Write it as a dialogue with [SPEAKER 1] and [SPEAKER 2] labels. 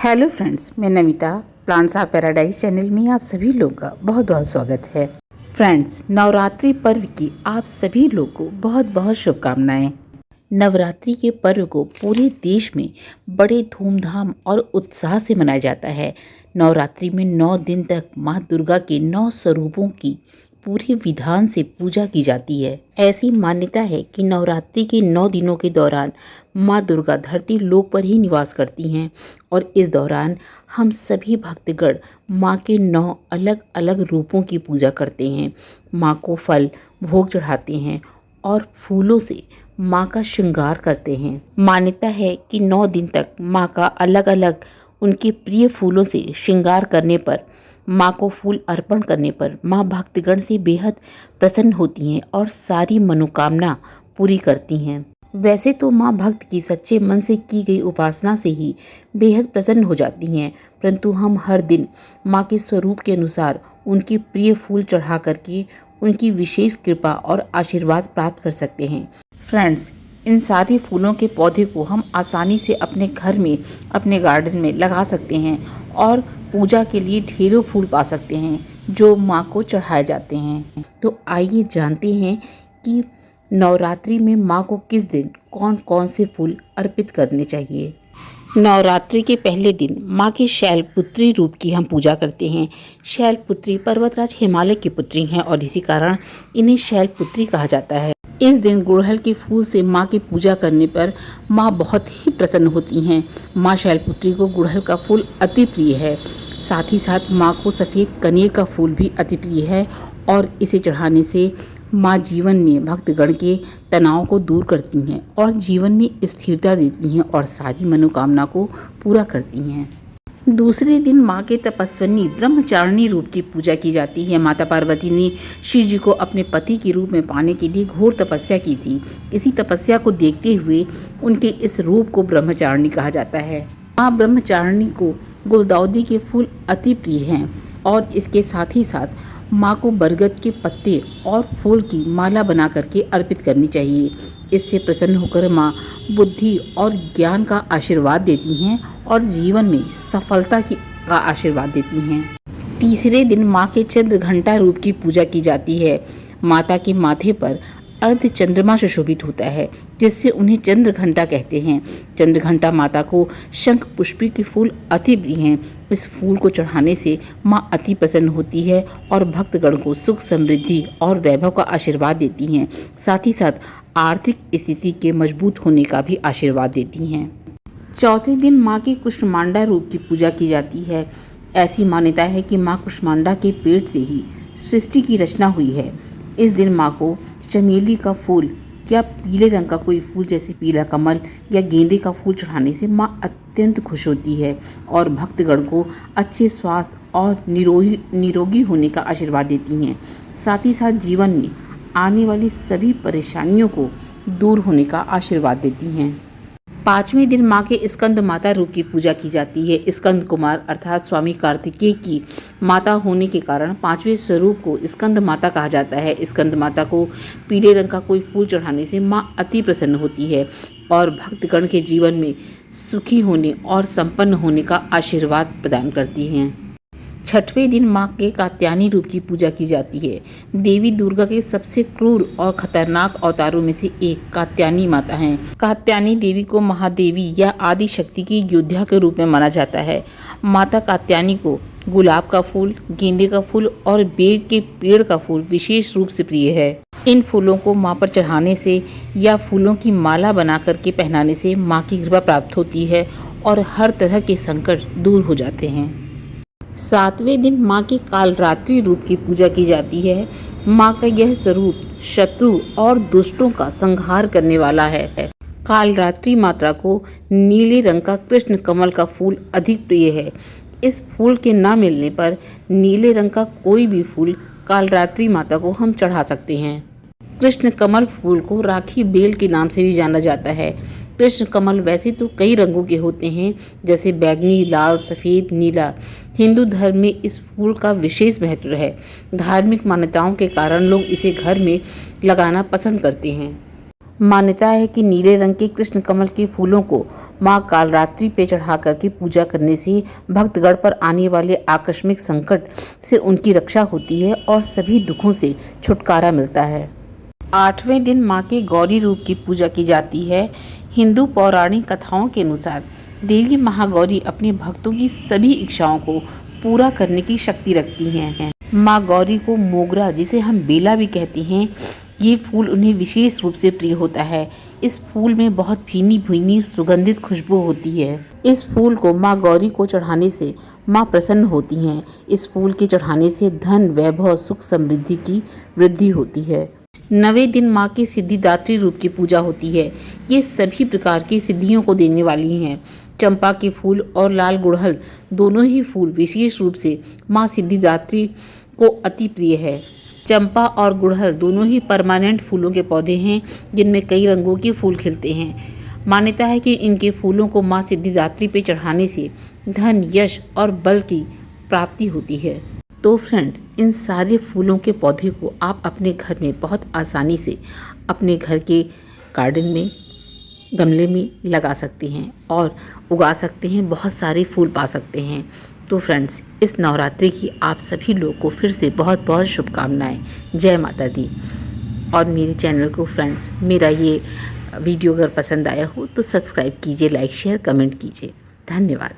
[SPEAKER 1] Hello friends, मैं Namita plants of paradise channel में आप सभी लोग का बहुत बहुत स्वागत है। फ्रेंड्स, नवरात्रि पर्व की आप सभी लोग को बहुत बहुत शुभकामनाएं। नवरात्रि के पर्व को पूरे देश में बड़े धूमधाम और उत्साह से मनाया जाता है। नवरात्रि में 9 दिन तक माँ दुर्गा के 9 स्वरूपों की पूरी विधान से पूजा की जाती है। ऐसी मान्यता है कि नवरात्रि के 9 दिनों के दौरान माँ दुर्गा धरती लोक पर ही निवास करती हैं और इस दौरान हम सभी भक्तगण माँ के 9 अलग अलग रूपों की पूजा करते हैं। माँ को फल भोग चढ़ाते हैं और फूलों से माँ का श्रृंगार करते हैं। मान्यता है कि 9 दिन तक माँ का अलग अलग उनके प्रिय फूलों से श्रृंगार करने पर, माँ को फूल अर्पण करने पर माँ भक्तगण से बेहद प्रसन्न होती हैं और सारी मनोकामना पूरी करती हैं। वैसे तो माँ भक्त की सच्चे मन से की गई उपासना से ही बेहद प्रसन्न हो जाती हैं, परंतु हम हर दिन माँ के स्वरूप के अनुसार उनके प्रिय फूल चढ़ा करके उनकी विशेष कृपा और आशीर्वाद प्राप्त कर सकते हैं। फ्रेंड्स, इन सारे फूलों के पौधे को हम आसानी से अपने घर में, अपने गार्डन में लगा सकते हैं और पूजा के लिए ढेरों फूल पा सकते हैं जो माँ को चढ़ाए जाते हैं। तो आइए जानते हैं कि नवरात्रि में माँ को किस दिन कौन कौन से फूल अर्पित करने चाहिए। नवरात्रि के पहले दिन माँ के शैलपुत्री रूप की हम पूजा करते हैं। शैलपुत्री पर्वतराज हिमालय की पुत्री हैं और इसी कारण इन्हें शैलपुत्री कहा जाता है। इस दिन गुड़हल के फूल से माँ की पूजा करने पर माँ बहुत ही प्रसन्न होती हैं। माँ शैलपुत्री को गुड़हल का फूल अति प्रिय है। साथ ही साथ माँ को सफ़ेद कनेर का फूल भी अति प्रिय है और इसे चढ़ाने से माँ जीवन में भक्तगण के तनाव को दूर करती हैं और जीवन में स्थिरता देती हैं और सारी मनोकामना को पूरा करती हैं। दूसरे दिन माँ के तपस्विनी ब्रह्मचारिणी रूप की पूजा की जाती है। माता पार्वती ने शिव जी को अपने पति के रूप में पाने के लिए घोर तपस्या की थी। इसी तपस्या को देखते हुए उनके इस रूप को ब्रह्मचारिणी कहा जाता है। माँ ब्रह्मचारिणी को गुलदाउदी के फूल अति प्रिय हैं और इसके साथ ही साथ माँ को बरगद के पत्ते और फूल की माला बना करके अर्पित करनी चाहिए। इससे प्रसन्न होकर माँ बुद्धि और ज्ञान का आशीर्वाद देती हैं और जीवन में सफलता का आशीर्वाद देती हैं। तीसरे दिन माँ के चंद्र घंटा रूप की पूजा की जाती है। माता के माथे पर अर्ध चंद्रमा सुशोभित होता है, जिससे उन्हें चंद्र घंटा कहते हैं। चंद्र घंटा माता को शंख पुष्पी के फूल अति प्रिय हैं। इस फूल को चढ़ाने से माँ अति प्रसन्न होती है और भक्तगण को सुख, समृद्धि और वैभव का आशीर्वाद देती हैं। साथ ही साथ आर्थिक स्थिति के मजबूत होने का भी आशीर्वाद देती हैं। चौथे दिन माँ के कुष्मांडा रूप की पूजा की जाती है। ऐसी मान्यता है कि माँ कुष्मांडा के पेट से ही सृष्टि की रचना हुई है। इस दिन माँ को चमेली का फूल या पीले रंग का कोई फूल जैसे पीला कमल या गेंदे का फूल चढ़ाने से माँ अत्यंत खुश होती है और भक्तगण को अच्छे स्वास्थ्य और निरोगी होने का आशीर्वाद देती हैं। साथ ही साथ जीवन में आने वाली सभी परेशानियों को दूर होने का आशीर्वाद देती हैं। 5वें दिन माँ के स्कंद माता रूप की पूजा की जाती है। स्कंद कुमार अर्थात स्वामी कार्तिकेय की माता होने के कारण 5वें स्वरूप को स्कंद माता कहा जाता है। स्कंद माता को पीले रंग का कोई फूल चढ़ाने से माँ अति प्रसन्न होती है और भक्तगण के जीवन में सुखी होने और संपन्न होने का आशीर्वाद प्रदान करती हैं। 6वें दिन माँ के कात्यायनी रूप की पूजा की जाती है। देवी दुर्गा के सबसे क्रूर और खतरनाक अवतारों में से एक कात्यायनी माता हैं। कात्यायनी देवी को महादेवी या आदि शक्ति की योद्धा के रूप में माना जाता है। माता कात्यायनी को गुलाब का फूल, गेंदे का फूल और बेर के पेड़ का फूल विशेष रूप से प्रिय है। इन फूलों को माँ पर चढ़ाने से या फूलों की माला बना करके पहनाने से माँ की कृपा प्राप्त होती है और हर तरह के संकट दूर हो जाते हैं। 7वें दिन माँ के कालरात्रि रूप की पूजा की जाती है। माँ का यह स्वरूप शत्रु और दुष्टों का संहार करने वाला है। कालरात्रि माता को नीले रंग का कृष्ण कमल का फूल अधिक प्रिय है। इस फूल के न मिलने पर नीले रंग का कोई भी फूल कालरात्रि माता को हम चढ़ा सकते हैं। कृष्ण कमल फूल को राखी बेल के नाम से भी जाना जाता है। कृष्ण कमल वैसे तो कई रंगों के होते हैं, जैसे बैगनी, लाल, सफ़ेद, नीला। हिंदू धर्म में इस फूल का विशेष महत्व है। धार्मिक मान्यताओं के कारण लोग इसे घर में लगाना पसंद करते हैं। मान्यता है कि नीले रंग के कृष्ण कमल के फूलों को माँ कालरात्रि पे चढ़ा करके पूजा करने से भक्तगण पर आने वाले आकस्मिक संकट से उनकी रक्षा होती है और सभी दुखों से छुटकारा मिलता है। 8वें दिन माँ के गौरी रूप की पूजा की जाती है। हिंदू पौराणिक कथाओं के अनुसार देवी महागौरी अपने भक्तों की सभी इच्छाओं को पूरा करने की शक्ति रखती हैं। माँ गौरी को मोगरा, जिसे हम बेला भी कहते हैं, ये फूल उन्हें विशेष रूप से प्रिय होता है। इस फूल में बहुत भीनी भीनी सुगंधित खुशबू होती है। इस फूल को माँ गौरी को चढ़ाने से माँ प्रसन्न होती हैं। इस फूल के चढ़ाने से धन, वैभव, सुख, समृद्धि की वृद्धि होती है। 9वें दिन माँ की सिद्धिदात्री रूप की पूजा होती है। ये सभी प्रकार की सिद्धियों को देने वाली हैं। चंपा के फूल और लाल गुड़हल दोनों ही फूल विशेष रूप से माँ सिद्धिदात्री को अति प्रिय है। चंपा और गुड़हल दोनों ही परमानेंट फूलों के पौधे हैं जिनमें कई रंगों के फूल खिलते हैं। मान्यता है कि इनके फूलों को माँ सिद्धिदात्री पे चढ़ाने से धन, यश और बल की प्राप्ति होती है। तो फ्रेंड्स, इन सारे फूलों के पौधे को आप अपने घर में बहुत आसानी से अपने घर के गार्डन में, गमले में लगा सकते हैं और उगा सकते हैं, बहुत सारे फूल पा सकते हैं। तो फ्रेंड्स, इस नवरात्रि की आप सभी लोग को फिर से बहुत बहुत शुभकामनाएं। जय माता दी। और मेरे चैनल को फ्रेंड्स, मेरा ये वीडियो अगर पसंद आया हो तो सब्सक्राइब कीजिए, लाइक, शेयर, कमेंट कीजिए। धन्यवाद।